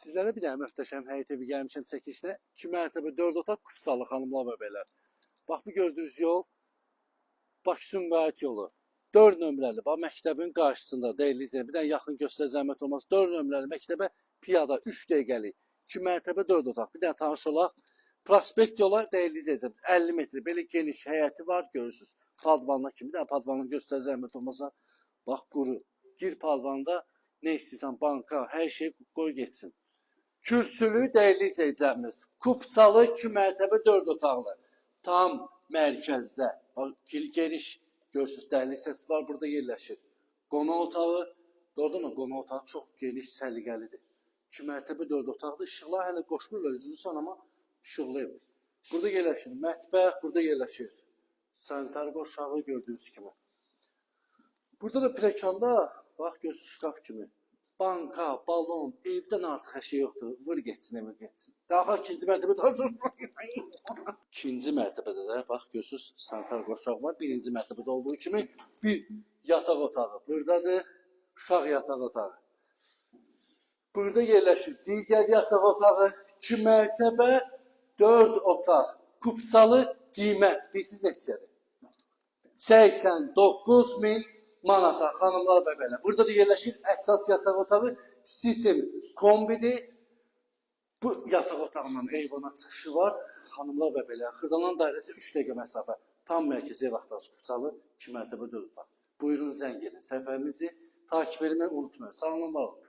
Sizlərə bir dənə möhtəşəm həyət evi gəlmişəm çəkilişinə. 2 mərtəbə 4 otaq kupçalı xanımlar və beylər. Bax bu gördüyünüz yol Bakı-Sumqayıt yolu. 4 nömrəli bax məktəbin qarşısında deyil izləyən. Bir dənə yaxın göstər zəhmət olmaz. 4 nömrəli məktəbə piyada 3 dəqiqəlik. 2 mərtəbə 4 otaq. Bir dənə tanış olaq. Prospekt yola deyil izləyəcəm. 50 metr belə geniş həyəti var görürsüz. Padvanla kimi. Bir dənə padvanı göstər zəhmət olmasa. Bax quru. Gir padvanda nə istəyirsən banka, hər şey qoy getsin. Kürsülü dəyərli izləyicilərimiz, kupçalı 2 mərtəbə 4 otaqlı, tam mərkəzdə, geniş görürsünüz, dəyərli hissəsi var, burada yerləşir. Qonaq otağı, doğrudan da qonaq otağı çox geniş, səliqəlidir. 2 mərtəbə 4 otaqlı, işıqlar hələ qoşmurlar, üzrüsən amma işıqlayıb. Burada yerləşir mətbəx, burada yerləşir sanitar qoşağı gördüyünüz kimi. Burada da pləkanda, bax görürsünüz, şkaf kimi. Banka, balon, evdən artıq hər şey yoxdur. Vur getsin, evə getsin. Daha ikinci mərtəbədə hazır. İkinci mərtəbədə də bax görürsüz sanitar qoşaq var. Birinci mərtəbədə olduğu kimi bir yataq otağı. Buradadır uşaq yataq otağı. Burada yerləşir digər yataq otağı. 2 mərtəbə 4 otaq. Kupçalı qiymət. Bilirsiniz neçədir? 89.000 manata xanımlar və belə. Burada da yerləşir əsas yataq otağı, sistem kombidir. Bu yataq otağından eyvana çıxışı var. Xanımlar və belə. Xırdalan dairəsi 3 dəqiqə məsafə. Tam mərkəzi ev axtarışı kupçalı 2 mərtəbə 4 otaq. Buyurun zəng edin. Səfərimizi takip etməyi unutmayın. Sağ olun, var olun.